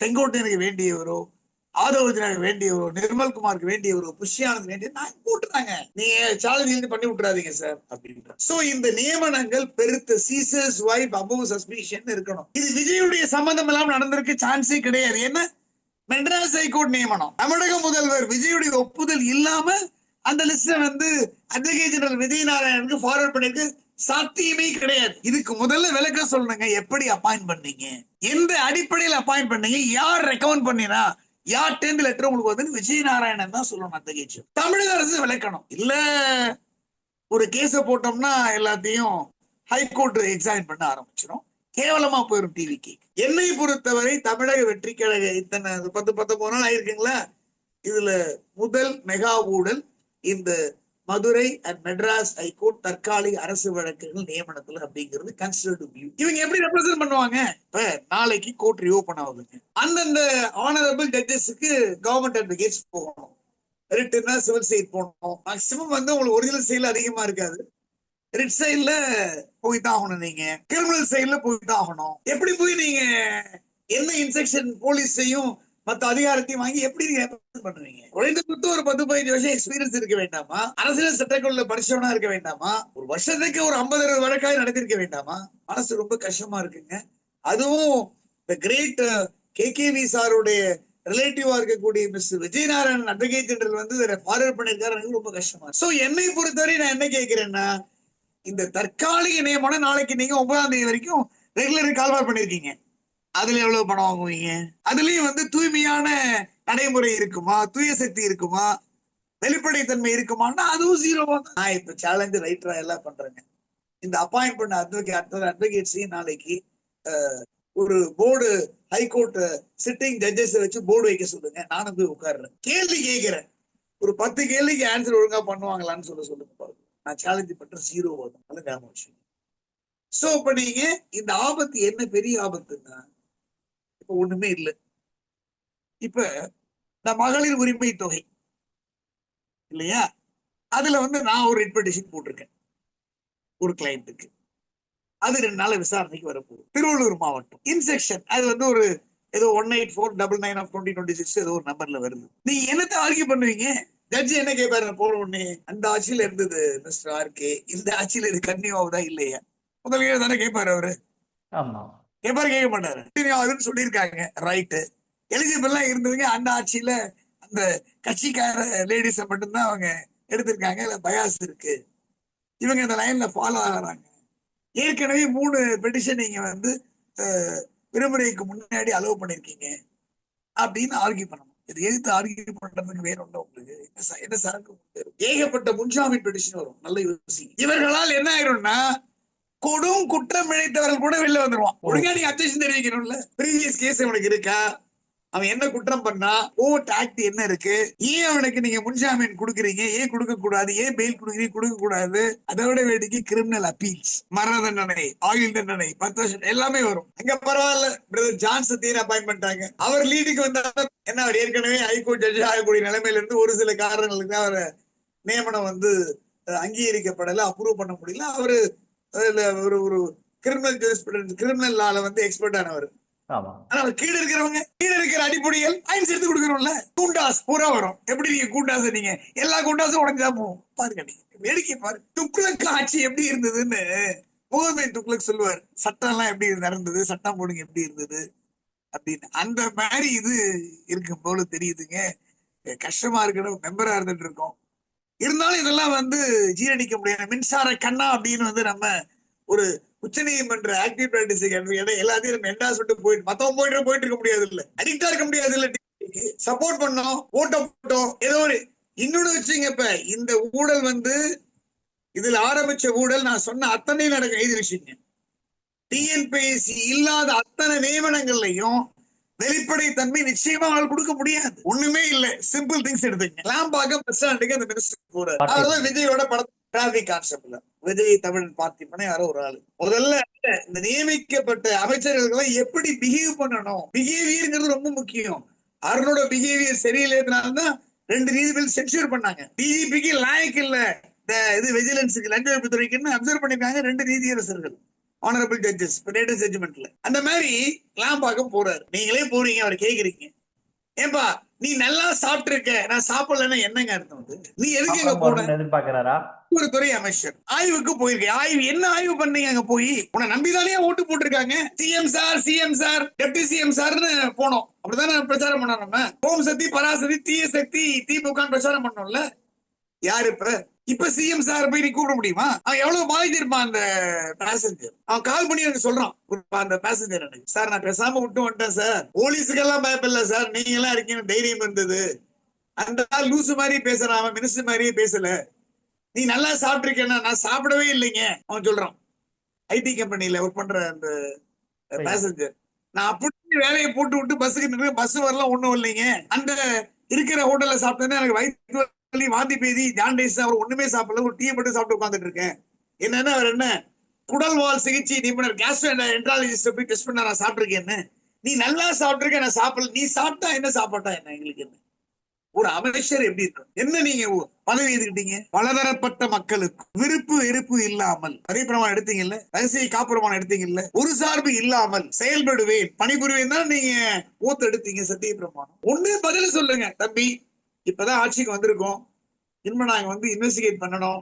செங்கோட்டையனுக்கு வேண்டியவரோ, ஆதவஜனாக்கு வேண்டியவரோ, நிர்மல்குமாருக்கு வேண்டியவரோ, புஷ்யானந்த் வேண்டிய நாங்க போட்டுறாங்க, நீங்க சேலஞ்ச் பண்ணி விட்டுறாதீங்க சார் அப்படின்ற. சோ இந்த நியமனங்கள் பெருத்த சீசர்ஸ் வைஃப் அபவ் சஸ்பிஷன் இருக்கணும். இது விஜயுடைய சம்பந்தம் எல்லாம் நடந்திருக்கு சான்ஸே கிடையாது. ஏன்னா மெட்ராஸ் ஹைகோர்ட் நியமனம், தமிழக முதல்வர் விஜயுடைய ஒப்புதல் இல்லாம அந்த லிஸ்ட வந்து அட்வொகேட் ஜெனரல் விஜயநாராயணனுக்கு ஃபார்வர்ட் பண்ணிருக்கு சாத்தியமே கிடையாது. இதுக்கு முதல்ல விளக்க சொல்லணுங்க, எப்படி அப்பாயிண்ட் பண்ணீங்க, எந்த அடிப்படையில் அப்பாயிண்ட் பண்ணீங்க, யார் ரெக்கமெண்ட் பண்ணினா, யார் டென்த் லெட்டர் உங்களுக்கு வந்து விஜயநாராயணன் தான் சொல்லணும். அத்தகைய தமிழக அரசு விளக்கணும். இல்ல ஒரு கேஸ போட்டோம்னா எல்லாத்தையும் ஹைகோர்ட் எக்ஸாமின் பண்ண ஆரம்பிச்சிடும், கேவலமா போயிடும் டிவிக்கு. என்னை பொறுத்தவரை தமிழக வெற்றி கழக இத்தனை 10-19 நாள் ஆயிருக்குங்களா, இதுல முதல் மெகா ஊழல் இந்த மதுரை அண்ட் மெட்ராஸ் ஹைகோர்ட் தற்காலிக அரசு வழக்குகள் நியமனத்துல அப்படிங்கிறது கன்சிடர்டு வியூ. இவங்க எப்படி ரெப்ரசென்ட் பண்ணுவாங்க? இப்ப நாளைக்கு கோர்ட் ரிஓபன் ஆகுதுங்க, அந்தந்த ஆனரபிள் ஜட்ஜஸ்க்கு கவர்மெண்ட் அட்வொகேட்ஸ் போகணும், ரிட்னா சிவில் சைட் போகணும். மேக்சிமம் வந்து உங்களுக்கு ஒரிஜினல் சைட்ல அதிகமா இருக்காது, ரிட் சைட்ல போய் தான் ஆகணும், நீங்க கிரிமினல் சைட்ல போய் தான் ஆகணும். எப்படி போய் நீங்க என்ன இன்ஸ்ட்ரக்ஷன் போலீஸையும் மத்த அதிகாரத்தையும் வாங்கி எப்படி நீங்க பண்ணுவீங்க? குறைந்தபட்ச ஒரு 10-15 வருஷம் எக்ஸ்பீரியன்ஸ் இருக்க வேண்டாமா? அரசியல் சட்டக்குள்ள படிச்சவனா இருக்க வேண்டாமா? ஒரு வருஷத்துக்கு ஒரு 50-60 வழக்காய் நடத்திருக்க வேண்டாமா? மனசு ரொம்ப கஷ்டமா இருக்குங்க. அதுவும் இந்த கிரேட் கேகேவி சாருடைய ரிலேட்டிவா இருக்கக்கூடிய மிஸ்டர் விஜயநாராயணன் அட்வொகேட் ஜெனரல் வந்து ஃபார்வர்ட் பண்ணிருக்காரு, எனக்கு ரொம்ப கஷ்டமா. சோ என்னை பொறுத்தவரை நான் என்ன கேட்கிறேன்னா, இந்த தற்காலிக நியமனம் நாளைக்கு நீங்க 9ஆம் தேதி வரைக்கும் ரெகுலர் கால்வார் பண்ணிருக்கீங்க, அதுல எவ்வளவு பணம் வாங்குவீங்க? அதுலயும் வந்து தூய்மையான நடைமுறை இருக்குமா, தூய சக்தி இருக்குமா, வெளிப்படைத்தன்மை இருக்குமான்னா அதுவும் 0 தான். நான் இப்ப சேலஞ்சு ரைட்டரா எல்லாம் பண்றேங்க, இந்த அப்பாயிண்ட் பண்ண அட்வொகேட்ஸையும் நாளைக்கு ஒரு போர்டு ஹைகோர்ட் சிட்டிங் ஜட்ஜஸ் வச்சு போர்டு வைக்க சொல்லுங்க, நானும் போய் உட்கார்றேன், கேள்வி கேட்கிறேன், ஒரு 10 கேள்விக்கு ஆன்சர் ஒழுங்கா பண்ணுவாங்களான்னு சொல்லுங்க பாருங்க. நான் சேலஞ்சு பண்றேன், 0 வரும். நல்ல ஞாபகம் வச்சுக்கோங்க. சோ இப்ப நீங்க இந்த ஆபத்து என்ன பெரிய ஆபத்துன்னா, இப்ப ஒண்ணுமே இல்லை. இப்ப இந்த மகளிர் உரிமை தொகை இல்லையா, அதுல வந்து நான் ஒரு ரிட் பெட்டிஷன் போட்டிருக்கேன் ஒரு கிளையண்ட்டுக்கு, அது 2 நாள் விசாரணைக்கு வரப்போகுது. திருவள்ளூர் மாவட்டம் இன்செக்ஷன், அது வந்து ஒரு ஏதோ 18499/2026 ஏதோ ஒரு நம்பர்ல வருது. நீங்க என்னத்தை ஆர்கியூ பண்ணுவீங்க? ஜட்ஜி என்ன கேட்பாரு போன உடனே, அந்த ஆட்சியில இருந்தது மிஸ்டர் ஆர்கே, இந்த ஆட்சியில இது கன்னியூ ஆகுதா இல்லையா, முதல்ல தானே கேட்பாரு அவரு. ஆமா, கேட்க மாட்டாரு. அதுன்னு சொல்லியிருக்காங்க, ரைட்டு. எலிஜிபிள்லாம் இருந்ததுங்க அந்த ஆட்சியில அந்த கட்சிக்கார லேடிஸை மட்டும்தான் அவங்க எடுத்திருக்காங்க. இல்ல பயாஸ் இருக்கு, இவங்க இந்த லைன்ல ஃபாலோ ஆகிறாங்க. ஏற்கனவே 3 பெட்டிஷன் நீங்க வந்து விடுமுறைக்கு முன்னாடி அலோவ் பண்ணிருக்கீங்க அப்படின்னு ஆர்கியூ பண்ணணும். இது எதிர்த்து ஆர்கியூ பண்றதுக்கு வேற ஒன்றும் உங்களுக்கு என்ன சரக்கு? ஏகப்பட்ட முன்ஜாமீன் பெட்டிஷன் வரும். நல்ல யோசி. இவர்களால் என்ன ஆயிரும்னா கொடும் குற்றம் இழைத்தவர்கள் கூட வெளில வந்துருவான். ஒழுங்கா நீங்க அப்ஜெக்ஷன் தெரிவிக்கணும்ல. ப்ரீவியஸ் கேஸ் உனக்கு இருக்கா, அவன் என்ன குற்றம் பண்ணா, கோர்ட் ஆக்ட் என்ன இருக்கு, ஏன் அவனுக்கு நீங்க முன்ஜாமீன் கொடுக்குறீங்க, ஏன் கொடுக்க கூடாது, ஏன் பெயில் கொடுக்குறீங்க, கொடுக்க கூடாது. அதோட வேடிக்கை கிரிமினல் அப்பீல்ஸ், மரண தண்டனை, ஆயுள் தண்டனை, 10 வருஷம் எல்லாமே வரும். அங்க பரவாயில்ல, பிரதர் ஜான் சத்தியன் அப்பாயின்ட் பண்ணிட்டாங்க. அவர் லீடுக்கு வந்தார். என்ன, அவர் ஏற்கனவே ஹைகோர்ட் ஜட்ஜ் ஆகக்கூடிய நிலைமையில இருந்து ஒரு சில காரணங்களுக்கு தான் அவர் நியமனம் வந்து அங்கீகரிக்கப்படல, அப்ரூவ் பண்ண முடியல. அவரு ஒரு கிரிமினல் ஜூரிஸ்ப்ருடன்ஸ், கிரிமினல் லால வந்து எக்ஸ்பர்ட் ஆனவர். கீழே இருக்கிறவங்க, கீழே இருக்கிற அடிப்படையில் ஐன்ஸ் எடுத்து கொடுக்கணும்ல. கூண்டாஸ் பூரா வரும். எப்படி நீங்க கூண்டாஸ், நீங்க எல்லா கூண்டாஸும் உடஞ்சுதான் போகும். பாருங்க, நீங்க வேடிக்கை பாருங்க. துக்ளக் ஆட்சி எப்படி இருந்ததுன்னு முகமது துக்ளக் சொல்லுவார். சட்டம் எல்லாம் எப்படி நடந்தது, சட்டம் போடுங்க எப்படி இருந்தது அப்படின்னு. அந்த மாதிரி இது இருக்கும் போல தெரியுதுங்க. கஷ்டமா இருக்கிற மெம்பரா இருந்துட்டு இருக்கோம். இருந்தாலும் இதெல்லாம் வந்து ஜீரணிக்க முடியாது. மின்சார கண்ணா அப்படின்னு வந்து நம்ம ஒரு உச்ச நீதிமன்ற ஆக்டிவ் பிராக்டிஸ் எல்லாத்தையும் நம்ம எண்டா சொல்லிட்டு போயிட்டு மத்தவங்க போயிட்டு இருக்க முடியாது இல்ல, அடிக்டா இருக்க முடியாது இல்ல. சப்போர்ட் பண்ணோம், ஓட்ட போட்டோம், ஏதோ ஒரு இன்னொன்னு வச்சுங்க. இப்ப இந்த ஊழல் வந்து இதுல ஆரம்பிச்ச ஊழல் நான் சொன்ன அத்தனை நடக்க எழுதி வச்சுங்க. டிஎன்பிஎஸ்சி இல்லாத அத்தனை நியமனங்கள்லையும் வெளிப்படைத்தன்மை நிச்சயமா அவங்களுக்கு கொடுக்க முடியாது. ஒண்ணுமே இல்ல. சிம்பிள் திங்ஸ் எடுத்துங்க. கிளாம்பாக்கம் பஸ் ஸ்டாண்டுக்கு அந்த மினிஸ்டர் போறாரு. அவர்தான் விஜயோட படத்தை டிராபிக் கான்செப்ட்ல விஜய் தமிழன் பார்த்திபனை யாரோ ஒரு ஆளு. முதல்ல இந்த நியமிக்கப்பட்ட அமைச்சர்கள் எப்படி பிஹேவ் பண்ணணும், பிஹேவியர்ங்கிறது ரொம்ப முக்கியம். அருணோட பிஹேவியர் சரியில்லைனால்தான் 2 நீதிபதிகள் சென்சூர் பண்ணாங்க. டிஜிபிக்கு லாயக் இல்ல, இது விஜிலன்ஸுக்கு லஞ்ச ஒழிப்பு துறைக்குன்னு அப்சர்வ் பண்ணிருக்காங்க 2 நீதியரசர்கள், ஆனரபிள் ஜட்ஜஸ், லேட்டஸ்ட் ஜட்ஜ்மெண்ட்ல. அந்த மாதிரி கிளாம்பாக்கம் போறாரு. நீங்களே போறீங்க, அவர் கேக்குறீங்க, ஏன்பா நீ நல்லா சாப்பிட்டு இருக்க, நான் சாப்பிடலன்னா என்னங்க அர்த்தம்? நீ எதுக்கு எங்க போன? எதிர்பார்க்கிறாரா? ஒரு துறை அமைச்சர் ஆய்வுக்கு போயிருக்கேன். ஆய்வு என்ன ஆய்வு பண்ணீங்க? அங்க போய் உன்னை நம்பிதானே ஓட்டு போட்டிருக்காங்க. சிஎம் சார் டெப்டி சிஎம் சார்னு போனோம். அப்படித்தானே பிரச்சாரம் பண்ணோம். நம்ம ஓம் சக்தி பராசக்தி தீய சக்தி திமுக பிரச்சாரம் பண்ணோம்ல. யாரு இப்ப சிஎம் சார் போய் நீ கூப்பிட முடியுமா? அவன் எவ்வளவு பாதிச்சிருப்பான் அந்த பேசஞ்சர். அவன் கால் பண்ணி எனக்கு சொல்றான், அந்த பேசஞ்சர், எனக்கு சார் நான் பேசாம விட்டு வந்துட்டேன் சார், போலீஸுக்கெல்லாம் பயப்படல சார், நீங்க எல்லாம் இருக்கீங்கன்னு தைரியம் இருந்தது. அந்த லூசு மாதிரி பேசுறான், அவன் மினிஸ்டர் மாதிரியே பேசல. நீ நல்லா சாப்பிட்டிருக்கேன்னா நான் சாப்பிடவே இல்லைங்க அவன் சொல்றான். ஐடி கம்பெனில ஒர்க் பண்ற அந்த பேசஞ்சர், நான் அப்படி வேலையை போட்டு விட்டு பஸ்ஸுக்கு நின்று பஸ் வரலாம் ஒண்ணும் இல்லைங்க, அந்த இருக்கிற ஹோட்டல்ல சாப்பிட்டேன்னா எனக்கு வயிற்று வாந்தி பேதி ஜாண்டிஸ், அவர் ஒண்ணுமே சாப்பிடல, ஒரு டீ மட்டும் சாப்பிட்டு உட்காந்துட்டு இருக்கேன். என்னன்னா அவர் என்ன குடல்வால் சிகிச்சை நிபுணர் கேஸ்ட்ரோஎன்ட்ராலஜிஸ்ட் போய் டெஸ்ட் பண்ண நான் சாப்பிட்டிருக்கேன்னு. நீ நல்லா சாப்பிட்டிருக்க, நான் சாப்பிடல. நீ சாப்பிட்டா என்ன, சாப்பாட்டா என்ன? எங்களுக்கு என்ன? ஒரு அமைச்சர் எப்படி இருக்கும்? என்ன நீங்க பதவி எதுக்கிட்டீங்க? பலதரப்பட்ட மக்களுக்கு விருப்பு வெறுப்பு இல்லாமல் பதவிப்பிரமாணம் எடுத்தீங்கல்ல, ரகசிய காப்புரமானம் எடுத்தீங்கல்ல, ஒரு சார்பு இல்லாமல் செயல்படுவேன் பணிபுரிவேன் தான் நீங்க ஓத்து எடுத்தீங்க சத்திய பிரமாணம். ஒண்ணு பதில் சொல்லுங்க, தம்பி இப்பதான் ஆட்சிக்கு வந்திருக்கோம், இனிமே நாங்க வந்து இன்வெஸ்டிகேட் பண்ணணும்,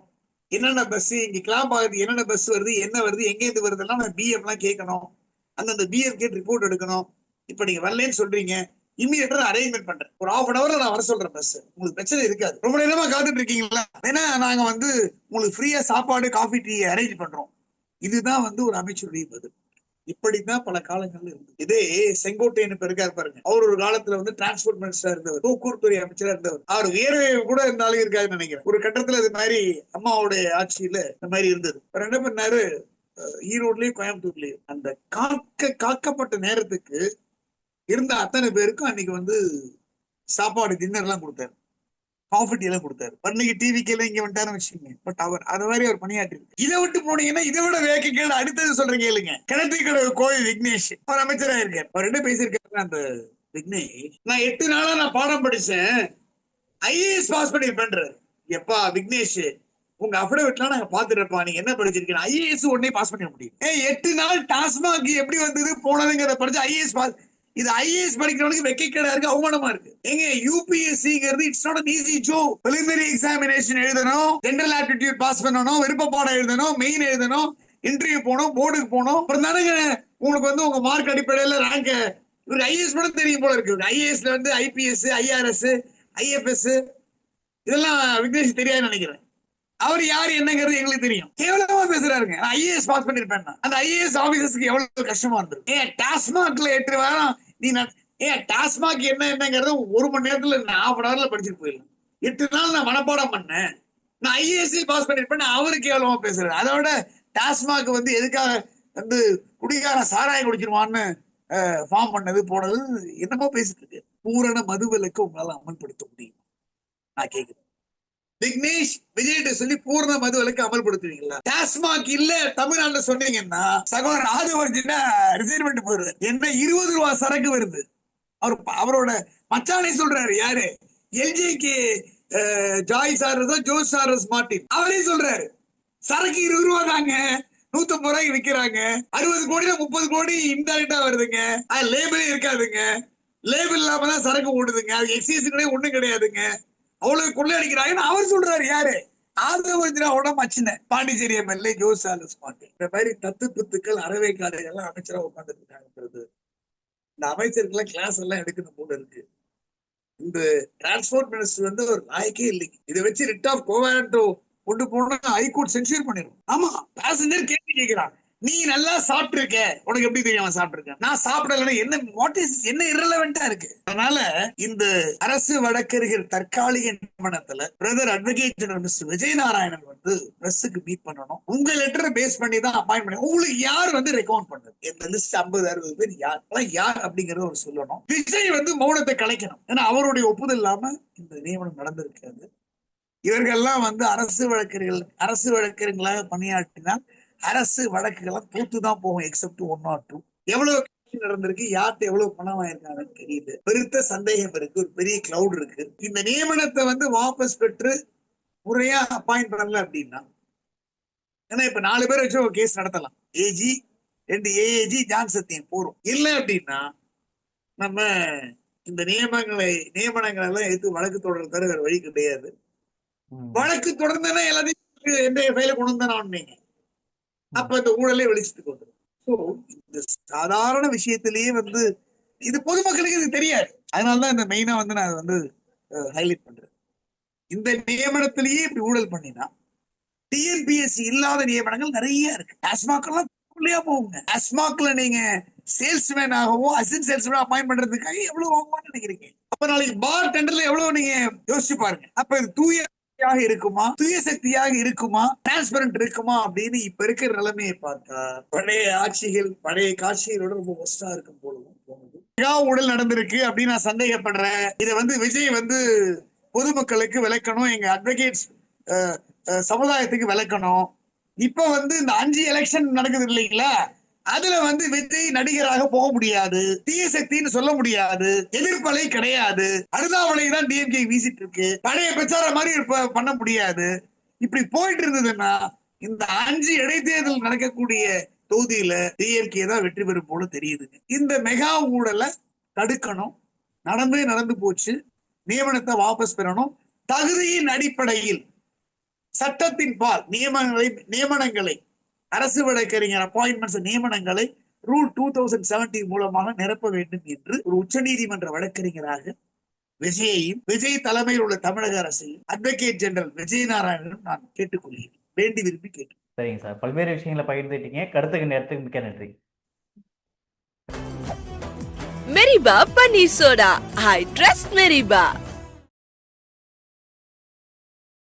என்னென்ன பஸ் இங்க கிளாம்பாகுது, என்னென்ன பஸ் வருது, என்ன வருது, எங்க இருந்து வருதுலாம் பிஎஃப் எல்லாம் கேட்கணும், அந்தந்த பிஎஃப் கேட்டு ரிப்போர்ட் எடுக்கணும். இப்ப நீங்க வரலன்னு சொல்றீங்க, இமீடியட்டா அரேஞ்ச்மெண்ட் பண்றேன், ஒரு ½ hour நான் வர சொல்றேன் பஸ், உங்களுக்கு பிரச்சனை இருக்காது. ரொம்ப நேரமா காத்துட்டு இருக்கீங்களா? ஏன்னா நாங்க வந்து உங்களுக்கு ஃப்ரீயா சாப்பாடு காஃபி டீ அரேஞ்ச் பண்றோம். இதுதான் வந்து ஒரு அமைச்சருடைய பதில். இப்படித்தான் பல காலங்கள்ல இருந்து. இதே செங்கோட்டையன் இப்ப இருக்காரு பாருங்க, அவர் ஒரு காலத்துல வந்து டிரான்ஸ்போர்ட் மினிஸ்டரா இருந்தவர், போக்குவரத்துறை அமைச்சரா இருந்தவர். அவர் உயர்வே கூட இருந்தாலும் இருக்காதுன்னு நினைக்கிறேன். ஒரு கட்டத்துல இது மாதிரி அம்மாவுடைய ஆட்சியில இந்த மாதிரி இருந்தது. அவர் என்ன பண்ணாரு, ஈரோட்லயும் கோயம்புத்தூர்லயும் அந்த காக்கப்பட்ட நேரத்துக்கு இருந்த அத்தனை பேருக்கும் அன்னைக்கு வந்து சாப்பாடு டின்னர் எல்லாம் கொடுத்தாரு, காஃபி டீ எல்லாம் கொடுத்தாரு. இன்னைக்கு டிவிக்கு எல்லாம் இங்க வந்துட்டாருன்னு வச்சுக்கோங்க. பட் அவர் அது மாதிரி அவர் பணியாற்றி இதை விட்டு போனீங்கன்னா இதை விட வேக்க கேள்வி அடுத்தது சொல்றேன் கேளுங்க. கிணத்துக்கடவு கோயில் விக்னேஷ் அவர் அமைச்சரா இருக்காரு. அவர் என்ன பேசியிருக்காரு அந்த விக்னேஷ், நான் 8 நாளா நான் பாடம் படிச்சேன், ஐஏஎஸ் பாஸ் பண்ணிருப்பேன்றாரு. எப்பா விக்னேஷ், உங்க அஃபிடவிட்லாம் நாங்க பாத்துருப்பா, நீங்க என்ன படிச்சிருக்கீங்க? ஐஏஎஸ் உடனே பாஸ் பண்ண முடியும். 8 நாள் டாஸ்மாக் எப்படி வந்தது போனதுங்கிறத படிச்சு ஐஏஎஸ் பாஸ். இது ஐஏஎஸ் படிக்கிறவனுக்கு வெக்கைக்கேடா இருக்கு, அவமானமா இருக்கு. எங்க யூபிஎஸ்சிங்கிறது it's not an easy job. preliminary examination எழுதணும், ஜெனரல் ஆப்டிடியூட் பாஸ் பண்ணணும், விருப்ப பாடம் எழுதணும், மெயின் எழுதணும், இன்டர்வியூ போகணும், போர்டுக்கு போகணும், அப்புறம் தானே உங்களுக்கு வந்து உங்க மார்க் அடிப்படையில ரேங்க், இவருக்கு ஐஏஎஸ் கூட தெரியும் போல இருக்கு. ஐஏஎஸ்ல வந்து ஐபிஎஸ், ஐஆர்எஸ், ஐஎஃப்எஸ் இதெல்லாம் விக்னேஷ் தெரியாதுன்னு நினைக்கிறேன். அவர் யாரு என்னங்கிறது எங்களுக்கு தெரியும். கேவலமா பேசுறாருங்க. நான் ஐஏஎஸ் பாஸ் பண்ணிருப்பேன். அந்த ஐஏஎஸ் ஆபீசர்ஸ்க்கு எவ்வளவு கஷ்டமா இருந்திருக்கு. டாஸ்மாக்ல 8 வாரம் நீ டாஸ்மாக் என்னங்கிறத 1 மணி நேரத்துல 1/2 hourல படிச்சுட்டு போயிடலாம். 8 நாள் நான் மனப்பாடம் பண்ணேன். நான் ஐஏஎஸ் பாஸ் பண்ணிருப்பேன். அவரு கேவலமா பேசுறாரு. அதோட டாஸ்மாக் வந்து எதுக்காக வந்து குடிகார சாராயம் குடிச்சிருவான்னு ஃபார்ம் பண்ணது போனது என்னமோ பேசிட்டு இருக்கு. பூரண மதுவிலக்கு உங்களால அமல்படுத்த முடியும்? நான் கேக்குறேன். விக்னேஷ் விஜய்கிட்ட சொல்லி பூர்ண மதுவிலக்கு அமல்படுத்துவீங்களா? டாஸ்மாக் இல்ல தமிழ்நாட்டுல சொன்னீங்கன்னா சகோதரர் ஆதவர்ஜினா ரிசைன்மெண்ட் போயிருவாரு. என்ன 20 ரூபா சரக்கு வருது. அவரோட மச்சானை சொல்றாரு. யாரு? எல்ஜிக்கு ஜாய் சாரஸோ ஜோஸ் சாரஸ் மார்டின் அவரே சொல்றாரு. சரக்கு 20 ரூபா தாங்க, 150 ரூபாய்க்கு விக்கிறாங்க. 60 கோடியில 30 கோடி இன்டைரக்டா வருதுங்க. அது லேபிளே இருக்காதுங்க. லேபிள் இல்லாம தான் சரக்கு ஓடுதுங்க. அது எக்ஸைஸ் கிடையாது, ஒண்ணும் கிடையாதுங்க. அவ்வளவு கொள்ளையடிக்கிறாங்கன்னு அவர் சொல்றாரு. யாரு? ஆதவர்ஜினாவோட மச்சின Pondicherry MLA Jose charas Martin. இந்த மாதிரி தத்து புத்துக்கள் அறவை காடுகள் எல்லாம் அமைச்சரா உட்கார்ந்துட்டு இருக்காங்கிறது இந்த அமைச்சருக்கெல்லாம் கிளாஸ் எல்லாம் எடுக்கணும் போல இருக்கு. இந்த டிரான்ஸ்போர்ட் மினிஸ்டர் வந்து ஒரு லாய்க்கே இல்லைங்க. இதை வச்சு ரிட் ஆஃப் கோவேரண்டோ கொண்டு போனா ஹைகோர்ட் சென்சூர் பண்ணிடும். ஆமா, பேசஞ்சர் கேள்வி கேட்கிறான். நீ நல்லா சாப்பிட்டு இருக்க, உனக்கு எப்படி தெரியும் சாப்பிட்டு இருக்க? நான் சாப்பிடல. என்ன இரலவெண்டா இருக்கு? அதனால இந்த அரசு வழக்கறிஞர் தற்காலிக நியமனத்துல brother advocate general mister Vijay Narayanan வந்து பிரஸுக்கு மீட் பண்ணணும். உங்க லெட்டரை பேஸ் பண்ணி தான் அப்பாயின்ட் பண்ணி உங்களுக்கு யார் வந்து ரெக்கமெண்ட் பண்றது? இந்த லிஸ்ட் 50-60 பேர் யார் அப்படிங்கறத அவர் சொல்லணும். விஜய் வந்து மௌனத்தை கலைக்கணும். ஏன்னா அவருடைய ஒப்புதல் இல்லாம இந்த நியமனம் நடந்திருக்காது. இவர்கள்லாம் வந்து அரசு வழக்கறிஞர்களாக பணியாற்றினால் அரசு வழக்குகள்லாம் தோத்துதான் போகும். Accept 1 or 2. எவ்வளவு நடந்திருக்கு, யார்கிட்ட எவ்வளவு பணம் வாங்கிருக்காங்கன்னு தெரியல. பெருத்த சந்தேகம் இருக்கு. ஒரு பெரிய கிளவுட் இருக்கு. இந்த நியமனத்தை வந்து வாபஸ் பெற்று முறையா அப்பாயிண்ட் பண்ணல அப்படின்னா, ஏன்னா இப்ப 4 பேர் வச்சு ஒரு கேஸ் நடத்தலாம். ஏஜி 2 ஏஏஜி ஜான் சத்தியம் போறோம். இல்லை அப்படின்னா நம்ம இந்த நியமனங்களை எல்லாம் எடுத்து வழக்கு தொடர்றது தவிர வேற வழி கிடையாது. வழக்கு தொடர்ந்தனா எல்லாத்தையும் எந்த ஃபைல கொண்டு வந்தானே அப்ப இந்த ஊழலே வெளிச்சத்துக்கு வந்துடும். சோ இந்த சாதாரண விஷயத்திலேயே வந்து இது பொதுமக்களுக்கு இது தெரியாது. அதனாலதான் இந்த மெயினா வந்து நான் வந்து ஹைலைட் பண்றேன். இந்த நியமனத்திலேயே இப்படி ஊழல் பண்ணினா டிஎன்பிஎஸ்சி இல்லாத நியமனங்கள் நிறைய இருக்கு. டாஸ்மாக் எல்லாம் போகுங்க. டாஸ்மாக்ல நீங்க சேல்ஸ்மேன் ஆகவோ அசிஸ்டன்ட் சேல்ஸ்மேன் அப்பாயிண்ட் பண்றதுக்காக எவ்வளவு வாங்குவான்னு நினைக்கிறீங்க? அப்ப நாளைக்கு பார் டெண்டர்ல எவ்வளவு நீங்க யோசிச்சு பாருங்க. அப்ப இது தூய இருக்குமா, தூய சக்தியாக இருக்குமா, டிரான்ஸ்பரண்ட் இருக்குமா அப்படின்னு இப்ப இருக்கிற நிலைமையை பார்த்தா பழைய காட்சிகளோட ரொம்ப ஒஸ்டா இருக்கும் போலவும் தோணுது. ஊழல் நடந்திருக்கு அப்படின்னு நான் சந்தேகப்படுறேன். இதை வந்து விஜய் வந்து பொதுமக்களுக்கு விளக்கணும், எங்க அட்வொகேட்ஸ் சமுதாயத்துக்கு விளக்கணும். இப்ப வந்து இந்த 5 எலெக்ஷன் நடக்குது இல்லைங்களா, அதுல வந்து விஜய் நடிகராக போக முடியாது, தீய சக்தின்னு சொல்ல முடியாது, எதிர்ப்பலை கிடையாது, அழுதாவளை தான் டிஎம்கே வீசிட்டு இருக்கு, பழைய பிரச்சாரம் மாதிரி பண்ண முடியாது. இப்படி போயிட்டு இருந்ததுன்னா இந்த 5 இடைத்தேர்தல் நடக்கக்கூடிய தொகுதியில டிஎம்கே தான் வெற்றி பெறும் போல தெரியுதுங்க. இந்த மெகா ஊழலை தடுக்கணும். நடந்து போச்சு. நியமனத்தை வாபஸ் பெறணும். தகுதியின் அடிப்படையில் சட்டத்தின் பால் நியமனங்களை அரசு வழக்கறிஞர் அப்பாயின்மெண்ட்ஸ் நியமனங்களை ரூல் 2017 மூலமாக நிரப்ப வேண்டும் என்று ஒரு உச்சநீதிமன்ற வழக்கறிஞராக விஜயையும் விஜய் தலைமையில் உள்ள தமிழக அரசையும் அட்வொகேட் ஜெனரல் விஜய் நாராயணனும் நான் கேட்டுக்கொள்கிறேன். வேண்டி விரும்பி கேட்டு. சரிங்க சார், பல்வேறு விஷயங்களை பகிர்ந்துட்டீங்க. கருத்துக்கு நேரத்துக்கு மிக்க நன்றி. மெரிபா பன்னீர் சோடா. I trust மெரிபா.